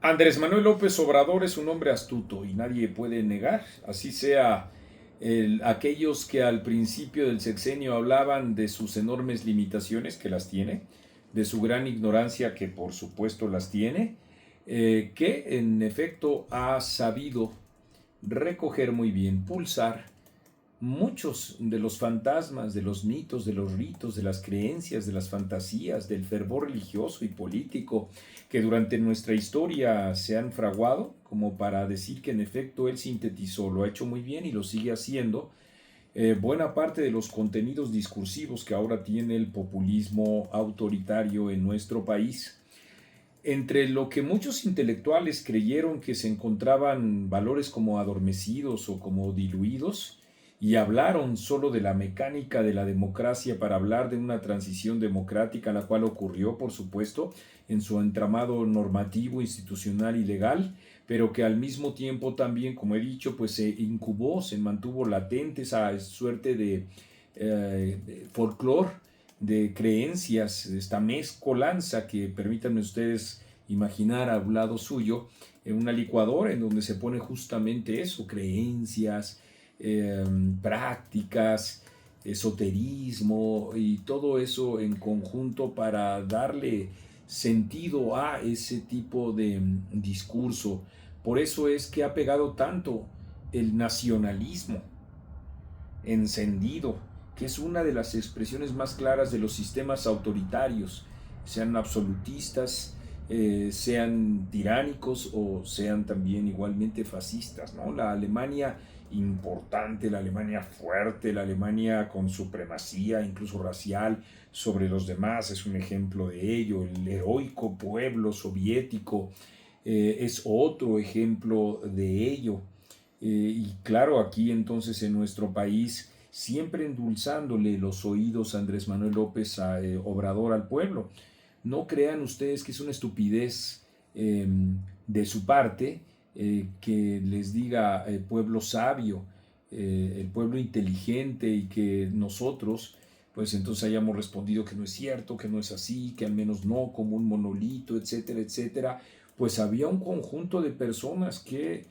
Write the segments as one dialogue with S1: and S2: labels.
S1: Andrés Manuel López Obrador es un hombre astuto y nadie puede negar, así sea aquellos que al principio del sexenio hablaban de sus enormes limitaciones, que las tiene, de su gran ignorancia, que por supuesto las tiene, que en efecto ha sabido recoger muy bien, pulsar muchos de los fantasmas, de los mitos, de los ritos, de las creencias, de las fantasías, del fervor religioso y político que durante nuestra historia se han fraguado, como para decir que en efecto él sintetizó, lo ha hecho muy bien y lo sigue haciendo, buena parte de los contenidos discursivos que ahora tiene el populismo autoritario en nuestro país. Entre lo que muchos intelectuales creyeron que se encontraban valores como adormecidos o como diluidos, y hablaron solo de la mecánica de la democracia para hablar de una transición democrática, la cual ocurrió, por supuesto, en su entramado normativo, institucional y legal, pero que al mismo tiempo también, como he dicho, pues se incubó, se mantuvo latente esa suerte de folclore, de creencias, esta mezcolanza que permítanme ustedes imaginar a un lado suyo, en una licuadora en donde se pone justamente eso, creencias, prácticas, esoterismo y todo eso en conjunto para darle sentido a ese tipo de discurso. Por eso es que ha pegado tanto el nacionalismo encendido, que es una de las expresiones más claras de los sistemas autoritarios, sean absolutistas, sean tiránicos o sean también igualmente fascistas, ¿no? La Alemania importante, la Alemania fuerte, la Alemania con supremacía, incluso racial, sobre los demás, es un ejemplo de ello. El heroico pueblo soviético es otro ejemplo de ello. Y claro, aquí entonces en nuestro país, siempre endulzándole los oídos a Andrés Manuel López Obrador al pueblo. No crean ustedes que es una estupidez de su parte que les diga pueblo sabio, el pueblo inteligente y que nosotros pues entonces hayamos respondido que no es cierto, que no es así, que al menos no, como un monolito, etcétera, etcétera. Pues había un conjunto de personas que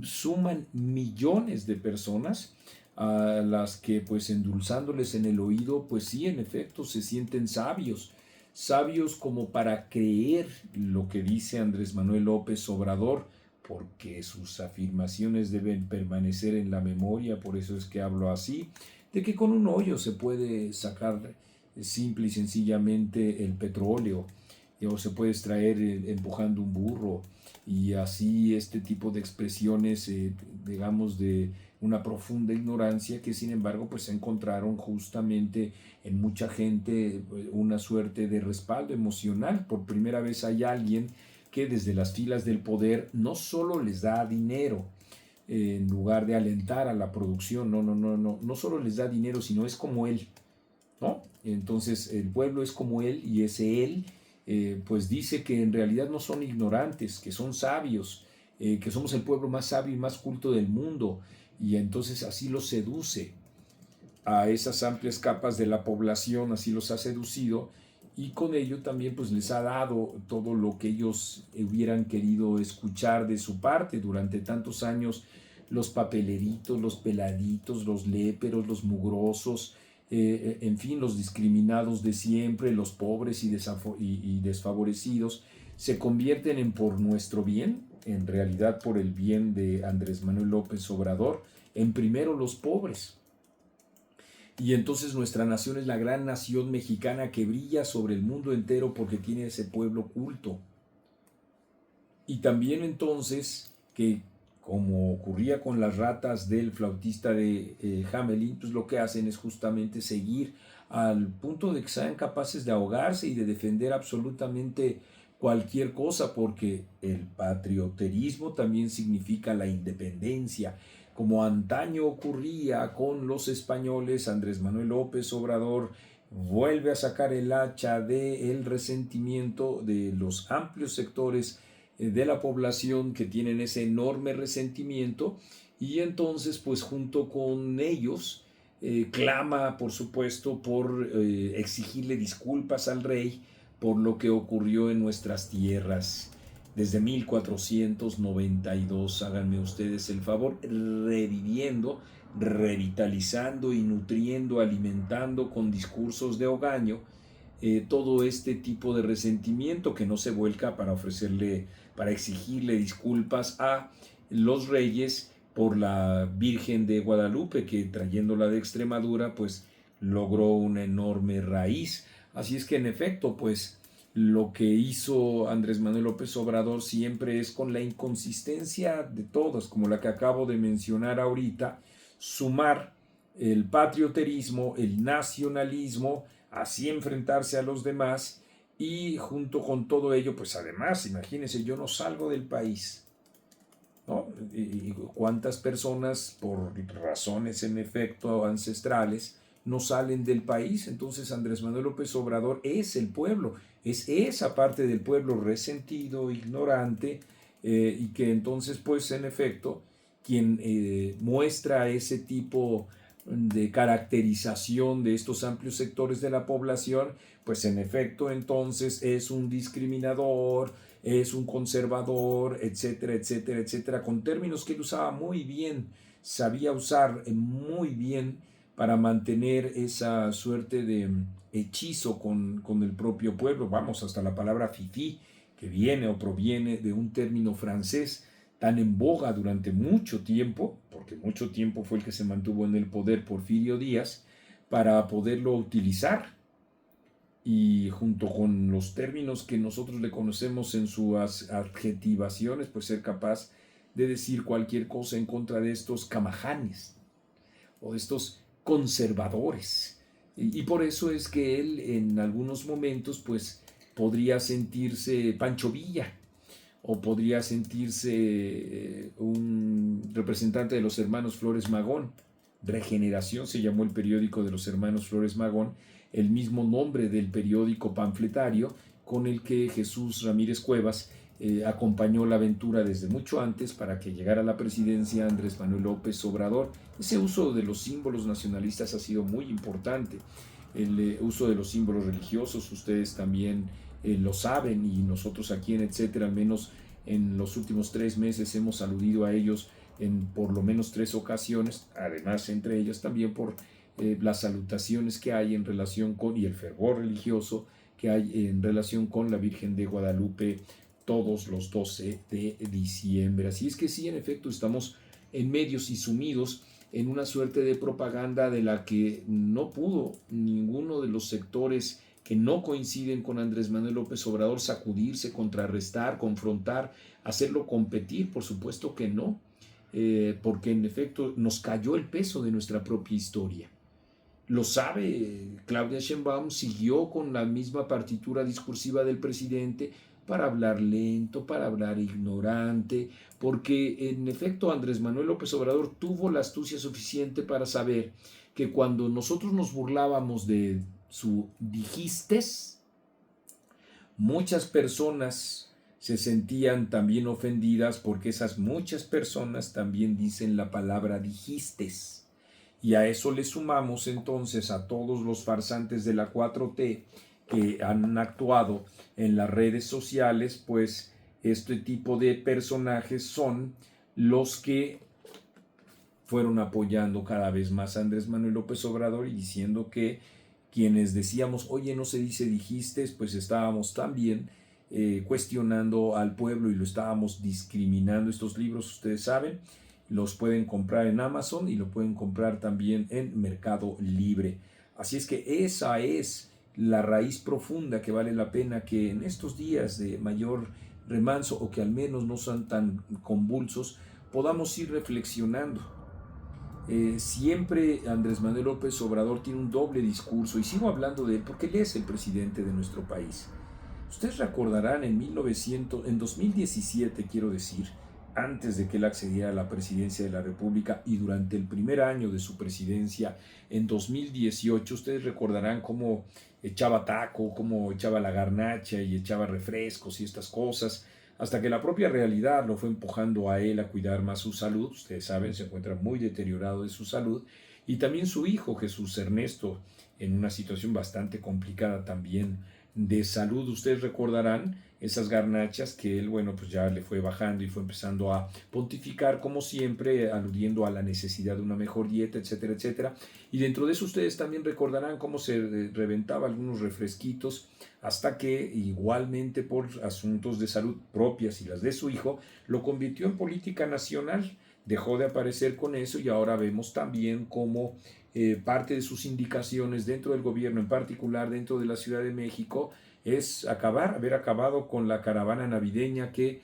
S1: suman millones de personas a las que pues endulzándoles en el oído pues sí en efecto se sienten sabios, sabios como para creer lo que dice Andrés Manuel López Obrador, porque sus afirmaciones deben permanecer en la memoria, por eso es que hablo así, de que con un hoyo se puede sacar simple y sencillamente el petróleo, o se puede extraer empujando un burro, y así este tipo de expresiones, digamos, de una profunda ignorancia que sin embargo pues encontraron justamente en mucha gente una suerte de respaldo emocional. Por primera vez hay alguien que desde las filas del poder no solo les da dinero, en lugar de alentar a la producción, no solo les da dinero, sino es como él, ¿no? Entonces el pueblo es como él y ese él pues dice que en realidad no son ignorantes, que son sabios, que somos el pueblo más sabio y más culto del mundo, y entonces así los seduce a esas amplias capas de la población, así los ha seducido, y con ello también pues les ha dado todo lo que ellos hubieran querido escuchar de su parte durante tantos años, los papeleritos, los peladitos, los léperos, los mugrosos, en fin, los discriminados de siempre, los pobres y desfavorecidos, se convierten en por nuestro bien, en realidad por el bien de Andrés Manuel López Obrador, en primero los pobres. Y entonces nuestra nación es la gran nación mexicana que brilla sobre el mundo entero porque tiene ese pueblo culto. Y también entonces que, como ocurría con las ratas del flautista de Hamelin, pues lo que hacen es justamente seguir al punto de que sean capaces de ahogarse y de defender absolutamente cualquier cosa, porque el patrioterismo también significa la independencia. Como antaño ocurría con los españoles, Andrés Manuel López Obrador vuelve a sacar el hacha del resentimiento de los amplios sectores de la población que tienen ese enorme resentimiento, y entonces pues junto con ellos clama por supuesto por exigirle disculpas al rey por lo que ocurrió en nuestras tierras. desde 1492, háganme ustedes el favor, reviviendo, revitalizando y nutriendo, alimentando con discursos de ogaño todo este tipo de resentimiento que no se vuelca para ofrecerle, para exigirle disculpas a los reyes por la Virgen de Guadalupe, que trayéndola de Extremadura, pues logró una enorme raíz. Así es que en efecto, pues lo que hizo Andrés Manuel López Obrador siempre es, con la inconsistencia de todas, como la que acabo de mencionar ahorita, sumar el patrioterismo, el nacionalismo, así enfrentarse a los demás, y junto con todo ello, pues además, imagínense, yo no salgo del país, ¿no? Y cuántas personas, por razones en efecto ancestrales, no salen del país. Entonces Andrés Manuel López Obrador es el pueblo, es esa parte del pueblo resentido, ignorante, y que entonces, pues en efecto, quien muestra ese tipo de caracterización de estos amplios sectores de la población, pues en efecto entonces es un discriminador, es un conservador, etcétera, etcétera, etcétera, con términos que él usaba muy bien, sabía usar muy bien para mantener esa suerte de hechizo con el propio pueblo. Vamos, hasta la palabra fifí, que viene o proviene de un término francés tan en boga durante mucho tiempo, porque mucho tiempo fue el que se mantuvo en el poder Porfirio Díaz, para poderlo utilizar, y junto con los términos que nosotros le conocemos en sus adjetivaciones, pues ser capaz de decir cualquier cosa en contra de estos camajanes o de estos conservadores. Y por eso es que él en algunos momentos pues podría sentirse Pancho Villa, o podría sentirse un representante de los hermanos Flores Magón. Regeneración se llamó el periódico de los hermanos Flores Magón, el mismo nombre del periódico panfletario con el que Jesús Ramírez Cuevas acompañó la aventura desde mucho antes para que llegara a la presidencia Andrés Manuel López Obrador. Ese uso de los símbolos nacionalistas ha sido muy importante. El uso de los símbolos religiosos, ustedes también lo saben, y nosotros aquí en Etcétera, al menos en los últimos 3 meses, hemos aludido a ellos en por lo menos 3 ocasiones, además entre ellas también por las salutaciones que hay en relación con, y el fervor religioso que hay en relación con la Virgen de Guadalupe todos los 12 de diciembre. Así es que sí, en efecto, estamos en medios y sumidos en una suerte de propaganda de la que no pudo ninguno de los sectores que no coinciden con Andrés Manuel López Obrador sacudirse, contrarrestar, confrontar, hacerlo competir. Por supuesto que no, porque en efecto nos cayó el peso de nuestra propia historia. Lo sabe, Claudia Sheinbaum siguió con la misma partitura discursiva del presidente para hablar lento, para hablar ignorante, porque en efecto Andrés Manuel López Obrador tuvo la astucia suficiente para saber que cuando nosotros nos burlábamos de su dijistes, muchas personas se sentían también ofendidas, porque esas muchas personas también dicen la palabra dijistes. Y a eso le sumamos entonces a todos los farsantes de la 4T que han actuado en las redes sociales, pues este tipo de personajes son los que fueron apoyando cada vez más a Andrés Manuel López Obrador y diciendo que quienes decíamos, oye, no se dice dijiste, pues estábamos también cuestionando al pueblo y lo estábamos discriminando. Estos libros, ustedes saben, los pueden comprar en Amazon y lo pueden comprar también en Mercado Libre. Así es que esa es la raíz profunda que vale la pena que en estos días de mayor remanso, o que al menos no son tan convulsos, podamos ir reflexionando. Siempre Andrés Manuel López Obrador tiene un doble discurso, y sigo hablando de él porque él es el presidente de nuestro país. Ustedes recordarán en 2017, quiero decir, antes de que él accediera a la presidencia de la República, y durante el primer año de su presidencia, en 2018, ustedes recordarán cómo echaba taco, cómo echaba la garnacha y echaba refrescos y estas cosas, hasta que la propia realidad lo fue empujando a él a cuidar más su salud. Ustedes saben, se encuentra muy deteriorado de su salud, y también su hijo Jesús Ernesto en una situación bastante complicada también de salud. Ustedes recordarán esas garnachas que él, bueno, pues ya le fue bajando y fue empezando a pontificar, como siempre, aludiendo a la necesidad de una mejor dieta, etcétera, etcétera. Y dentro de eso ustedes también recordarán cómo se reventaba algunos refresquitos, hasta que igualmente por asuntos de salud propias y las de su hijo, lo convirtió en política nacional. Dejó de aparecer con eso y ahora vemos también cómo parte de sus indicaciones dentro del gobierno, en particular dentro de la Ciudad de México, es haber acabado con la caravana navideña que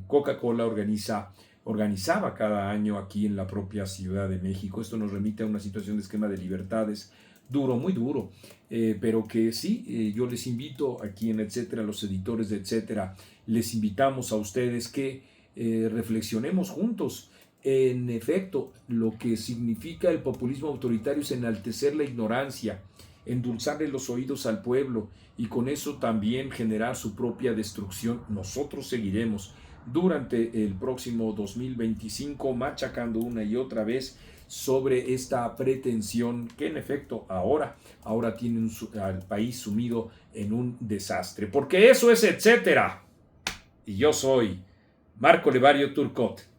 S1: Coca-Cola organizaba cada año aquí en la propia Ciudad de México. Esto nos remite a una situación de esquema de libertades duro, muy duro, pero que sí, yo les invito aquí en Etcétera, los editores de Etcétera, les invitamos a ustedes que reflexionemos juntos. En efecto, lo que significa el populismo autoritario es enaltecer la ignorancia, endulzarle los oídos al pueblo y con eso también generar su propia destrucción. Nosotros seguiremos durante el próximo 2025 machacando una y otra vez sobre esta pretensión que en efecto ahora tiene al país sumido en un desastre. Porque eso es Etcétera. Y yo soy Marco Levario Turcot.